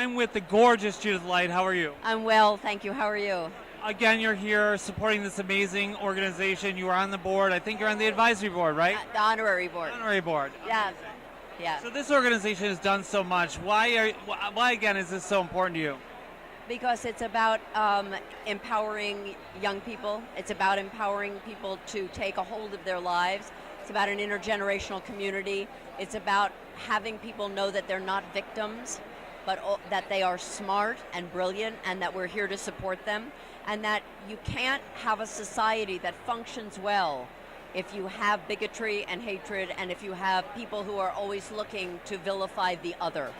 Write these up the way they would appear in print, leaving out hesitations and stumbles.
I'm with the gorgeous Judith Light. How are you? I'm well, thank you. How are you? Again, you're here supporting this amazing organization. You are on the board. I think you're on the advisory board, right? The honorary board. Honorary board. Yes. Yeah. So this organization has done so much. Why again is this so important to you? Because it's about empowering young people. It's about empowering people to take a hold of their lives. It's about an intergenerational community. It's about having people know that they're not victims, but that they are smart and brilliant, and that we're here to support them, and that you can't have a society that functions well if you have bigotry and hatred, and if you have people who are always looking to vilify the other.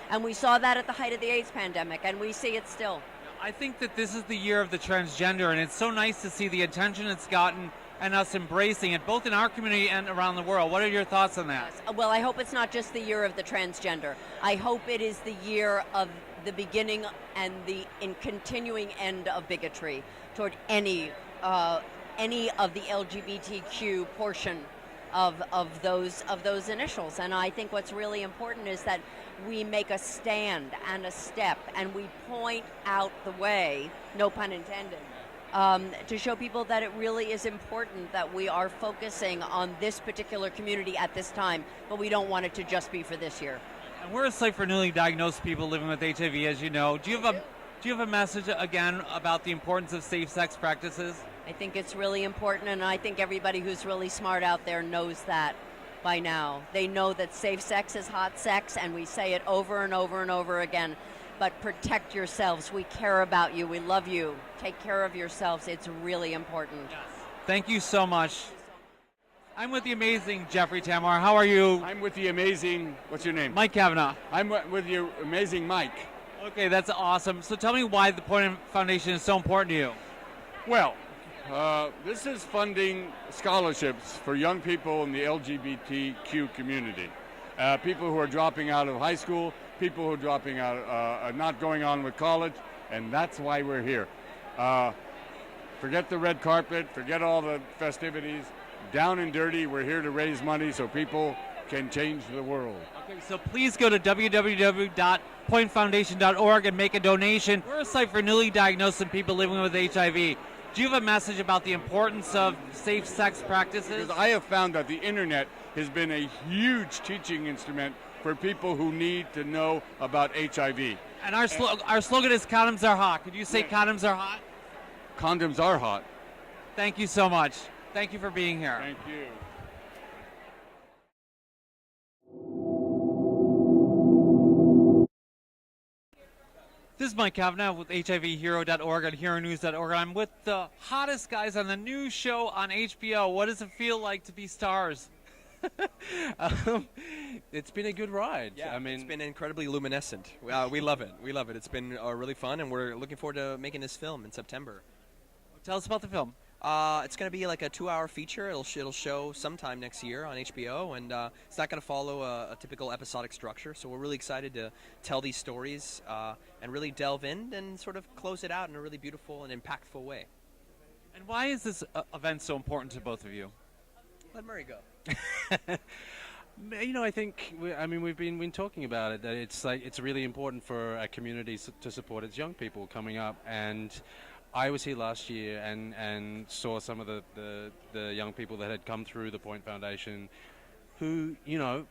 And we saw that at the height of the AIDS pandemic, and we see it still. I think that this is the year of the transgender, and it's so nice to see the attention it's gotten and us embracing it, both in our community and around the world. What are your thoughts on that? Well, I hope it's not just the year of the transgender. I hope it is the year of the beginning and the continuing end of bigotry toward any of the LGBTQ portion of those initials. And I think what's really important is that we make a stand and a step, and we point out the way, no pun intended, to show people that it really is important that we are focusing on this particular community at this time, but we don't want it to just be for this year. And we're a site for newly diagnosed people living with HIV, as you know. Do you have a message again about the importance of safe sex practices? I think it's really important, and I think everybody who's really smart out there knows that by now. They know that safe sex is hot sex, and we say it over and over and over again. But protect yourselves. We care about you. We love you. Take care of yourselves. It's really important. Yes. Thank you so much. I'm with the amazing Jeffry Tambor. How are you? I'm with the amazing, what's your name? Mike Cavnaugh. I'm with your amazing Mike. Okay, that's awesome. So tell me why the Point Foundation is so important to you. Well, this is funding scholarships for young people in the LGBTQ community. People who are dropping out of high school, people who are dropping out, not going on with college, and that's why we're here. Forget the red carpet, forget all the festivities. Down and dirty, we're here to raise money so people can change the world. Okay, so please go to www.pointfoundation.org and make a donation. We're a site for newly diagnosed and people living with HIV. Do you have a message about the importance of safe sex practices? Because I have found that the internet has been a huge teaching instrument for people who need to know about HIV. And our slogan is condoms are hot. Could you say condoms are hot? Condoms are hot. Thank you so much. Thank you for being here. Thank you. This is Mike Cavnaugh with HIVhero.org and Heronews.org. I'm with the hottest guys on the new show on HBO. What does it feel like to be stars? It's been a good ride. Yeah, it's been incredibly luminescent. We love it. We love it. It's been really fun, and we're looking forward to making this film in September. Tell us about the film. It's going to be like a 2-hour feature. It'll show sometime next year on HBO, and it's not going to follow a typical episodic structure. So we're really excited to tell these stories and really delve in and sort of close it out in a really beautiful and impactful way. And why is this event so important to both of you? Let Murray go. You know, I think we've been talking about it, that it's really important for our community to support its young people coming up. And I was here last year and saw some of the young people that had come through the Point Foundation who, you know,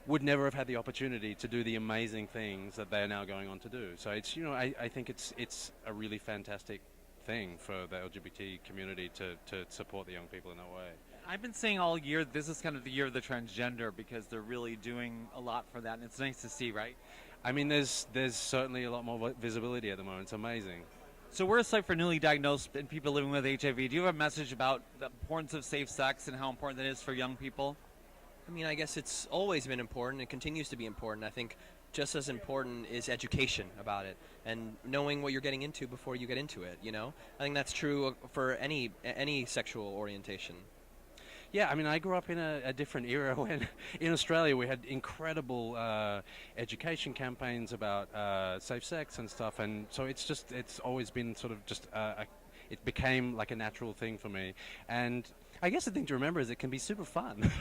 would never have had the opportunity to do the amazing things that they are now going on to do. So it's, you know, I think it's a really fantastic thing for the LGBT community to support the young people in that way. I've been saying all year this is kind of the year of the transgender because they're really doing a lot for that, and it's nice to see, right? I mean, there's certainly a lot more visibility at the moment. It's amazing. So we're a site for newly diagnosed and people living with HIV. Do you have a message about the importance of safe sex and how important that is for young people? I mean, I guess it's always been important. It continues to be important. I think just as important is education about it and knowing what you're getting into before you get into it, you know? I think that's true for any sexual orientation. Yeah, I mean, I grew up in a different era when in Australia we had incredible education campaigns about safe sex and stuff, and so it's always been sort of just it became like a natural thing for me. And I guess the thing to remember is it can be super fun.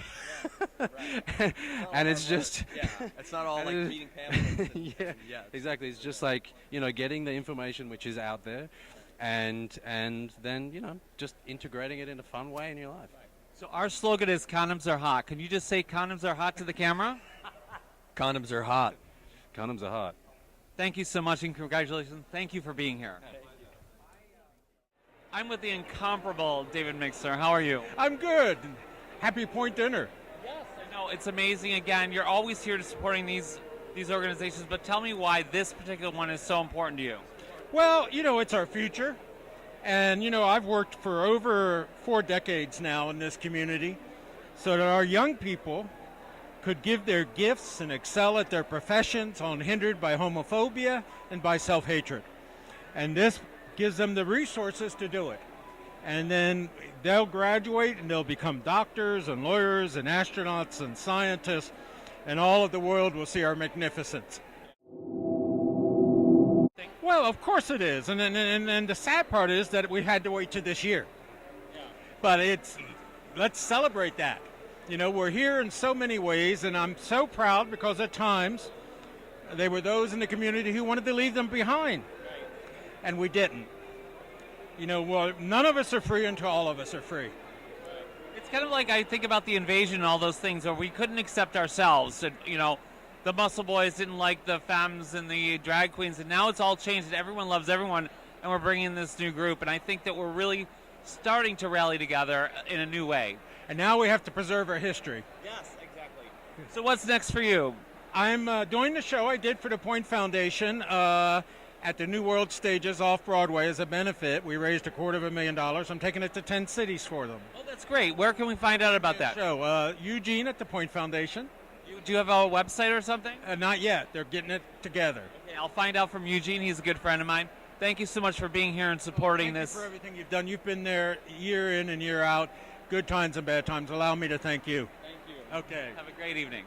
Right. And it's just... Yeah, it's not all like reading pamphlets. Yeah, exactly. It's just like, getting the information which is out there and then, just integrating it in a fun way in your life. So our slogan is condoms are hot. Can you just say condoms are hot to the camera? Condoms are hot. Condoms are hot. Thank you so much and congratulations. Thank you for being here. I'm with the incomparable David Mixner. How are you? I'm good. Happy Point Dinner. Yes, I know. It's amazing. Again, you're always here to supporting these organizations, but tell me why this particular one is so important to you. Well, it's our future. And, I've worked for over 4 decades now in this community so that our young people could give their gifts and excel at their professions unhindered by homophobia and by self-hatred. And this gives them the resources to do it. And then they'll graduate and they'll become doctors and lawyers and astronauts and scientists, and all of the world will see our magnificence. Well, of course it is. And the sad part is that we had to wait to this year. But let's celebrate that. We're here in so many ways, and I'm so proud because at times there were those in the community who wanted to leave them behind. And we didn't. Well, none of us are free until all of us are free. It's kind of like I think about the invasion and all those things, where we couldn't accept ourselves. And, the muscle boys didn't like the femmes and the drag queens, and now it's all changed and everyone loves everyone, and we're bringing this new group. And I think that we're really starting to rally together in a new way. And now we have to preserve our history. Yes, exactly. So what's next for you? I'm doing the show I did for the Point Foundation at the New World Stages off Broadway as a benefit. We raised $250,000. I'm taking it to 10 cities for them. Oh, that's great. Where can we find out about that? Show Eugene at the Point Foundation. Do you have a website or something? Not yet. They're getting it together. Okay, I'll find out from Eugene. He's a good friend of mine. Thank you so much for being here and supporting this. Thank you for everything you've done. You've been there year in and year out. Good times and bad times. Allow me to thank you. Thank you. Okay. Have a great evening.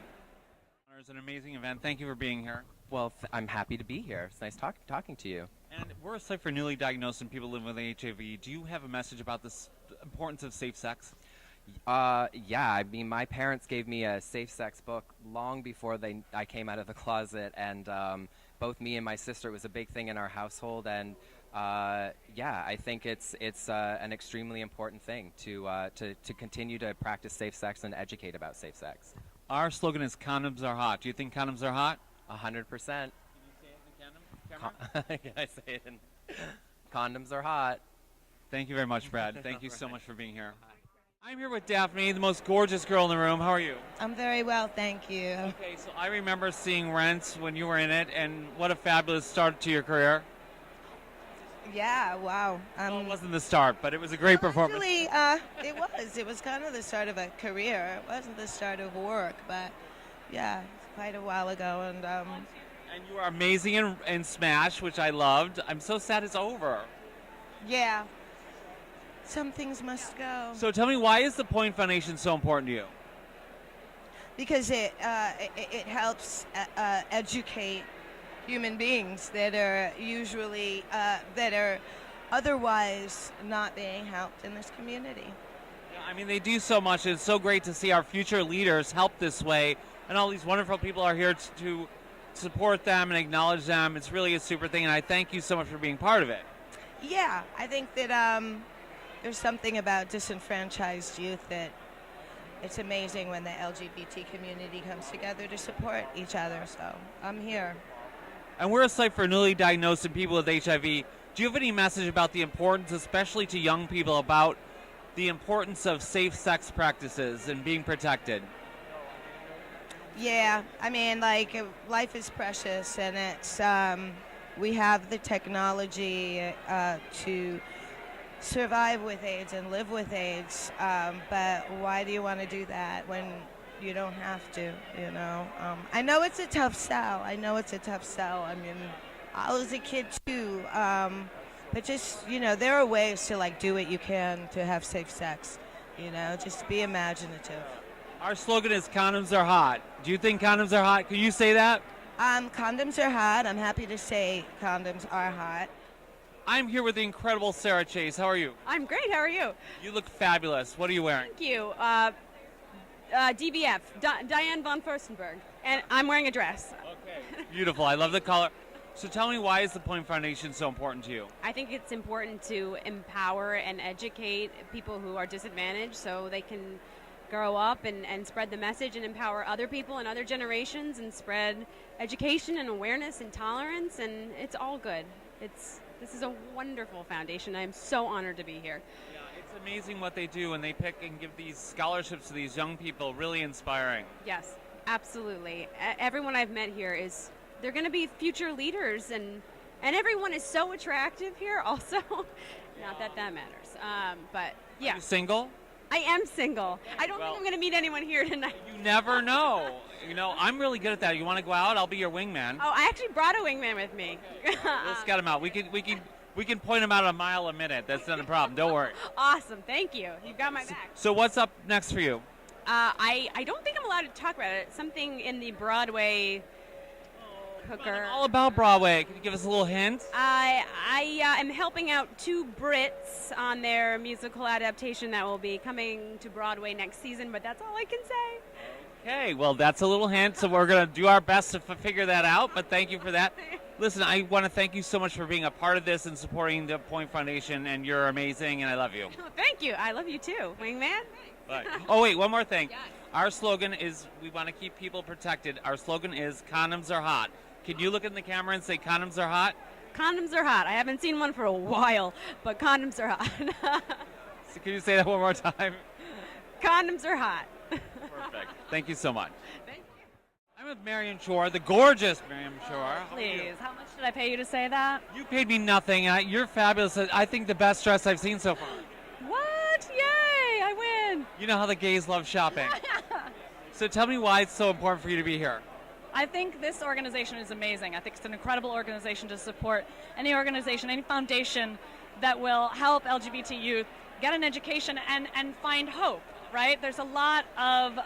It's an amazing event. Thank you for being here. Well, I'm happy to be here. It's nice talking to you. And we're a site for newly diagnosed and people living with HIV. Do you have a message about the importance of safe sex? Yeah, I mean, my parents gave me a safe sex book long before I came out of the closet, and both me and my sister, it was a big thing in our household, and yeah, I think it's an extremely important thing to continue to practice safe sex and educate about safe sex. Our slogan is condoms are hot. Do you think condoms are hot? 100%. Can you say it in the camera? Can I say it? Condoms are hot. Thank you very much, Brad. Thank you so much for being here. I'm here with Daphne, the most gorgeous girl in the room. How are you? I'm very well, thank you. Okay, so I remember seeing Rent when you were in it, and what a fabulous start to your career. Yeah, wow. Well, it wasn't the start, but it was a great performance. Actually, it was. It was kind of the start of a career. It wasn't the start of work, but yeah, it's quite a while ago. And you were amazing in Smash, which I loved. I'm so sad it's over. yeah, some things must go. So tell me, why is the Point Foundation so important to you? Because it helps educate human beings that are usually that are otherwise not being helped in this community. Yeah, I mean, they do so much. It's so great to see our future leaders help this way, and all these wonderful people are here to support them and acknowledge them. It's really a super thing, and I thank you so much for being part of it. Yeah, I think that there's something about disenfranchised youth that it's amazing when the LGBT community comes together to support each other, so I'm here. And we're a site for newly diagnosed and people with HIV. Do you have any message about the importance, especially to young people, about the importance of safe sex practices and being protected? Yeah, I mean, like, life is precious, and it's we have the technology to survive with AIDS and live with AIDS, but why do you want to do that when you don't have to, you know? I know it's a tough sell. I mean, I was a kid too, but just, you know, there are ways to, like, do what you can to have safe sex, you know, just be imaginative. Our slogan is condoms are hot. Do you think condoms are hot? Can you say that? Condoms are hot. I'm happy to say condoms are hot. I'm here with the incredible Sara Chase. How are you? I'm great. How are you? You look fabulous. What are you wearing? Thank you. DVF, Diane von Furstenberg, and I'm wearing a dress. Okay. Beautiful. I love the color. So tell me, why is the Point Foundation so important to you? I think it's important to empower and educate people who are disadvantaged so they can grow up and spread the message and empower other people and other generations and spread education and awareness and tolerance, and it's all good. This is a wonderful foundation. I am so honored to be here. Yeah, it's amazing what they do, and they pick and give these scholarships to these young people. Really inspiring. Yes, absolutely. Everyone I've met here they're going to be future leaders, and everyone is so attractive here also. Not that matters. But yeah. Are you single? I am single. I don't think I'm going to meet anyone here tonight. You never know. You know, I'm really good at that. You want to go out? I'll be your wingman. Oh, I actually brought a wingman with me. We'll scout him out. We can point him out a mile a minute. That's not a problem. Don't worry. Awesome. Thank you. You've got my back. So what's up next for you? I don't think I'm allowed to talk about it. Something in the Broadway cooker. All about Broadway. Can you give us a little hint? I am helping out 2 Brits on their musical adaptation that will be coming to Broadway next season, but that's all I can say. Okay, well, that's a little hint, so we're going to do our best to figure that out, but thank you for that. Listen, I want to thank you so much for being a part of this and supporting the Point Foundation, and you're amazing, and I love you. Thank you. I love you too, wingman. Bye. Oh, wait, one more thing. Our slogan is, we want to keep people protected. Our slogan is, condoms are hot. Can you look in the camera and say condoms are hot? Condoms are hot. I haven't seen one for a while, but condoms are hot. So can you say that one more time? Condoms are hot. Perfect. Thank you so much. Thank you. I'm with Mariam Shore, the gorgeous Mariam Shore. How are you? Please, how much did I pay you to say that? You paid me nothing. You're fabulous. I think the best dress I've seen so far. What? Yay, I win. You know how the gays love shopping. So tell me why it's so important for you to be here. I think this organization is amazing. I think it's an incredible organization to support any organization, any foundation that will help LGBT youth get an education and find hope, right? There's a lot of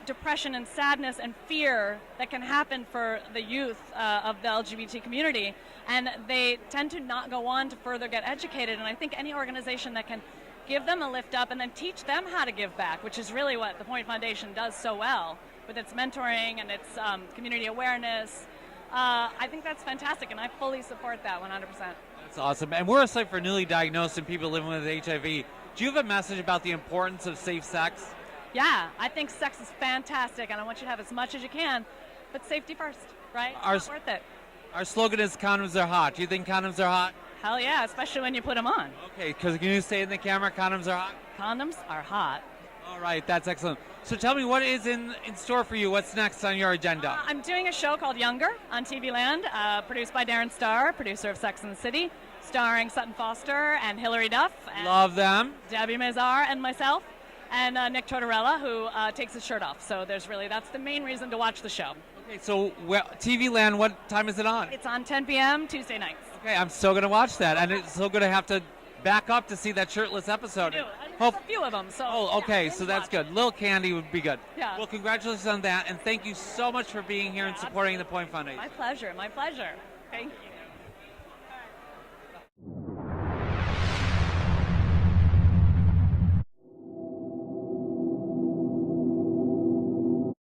depression and sadness and fear that can happen for the youth of the LGBT community, and they tend to not go on to further get educated. And I think any organization that can give them a lift up and then teach them how to give back, which is really what the Point Foundation does so well with its mentoring and its community awareness. I think that's fantastic, and I fully support that 100%. That's awesome. And we're a site for newly diagnosed and people living with HIV. Do you have a message about the importance of safe sex? Yeah, I think sex is fantastic, and I want you to have as much as you can, but safety first, right? It's not worth it. Our slogan is condoms are hot. Do you think condoms are hot? Hell yeah, especially when you put them on. Okay, because can you say in the camera, condoms are hot? Condoms are hot. All right, that's excellent. So tell me, what is in store for you? What's next on your agenda? I'm doing a show called Younger on TV Land, produced by Darren Star, producer of Sex and the City, starring Sutton Foster and Hilary Duff. And love them. Debbie Mazar and myself, and Nick Tortorella, who takes his shirt off. So that's the main reason to watch the show. Okay, so TV Land, what time is it on? It's on 10 p.m. Tuesday nights. Okay, I'm so going to watch that, and it's so going to have to back up to see that shirtless episode. There's a few of them. So, oh, okay, so that's good. Lil Candy would be good. Yeah. Well, congratulations on that, and thank you so much for being here and supporting the Point Foundation. My pleasure. My pleasure. Thank you.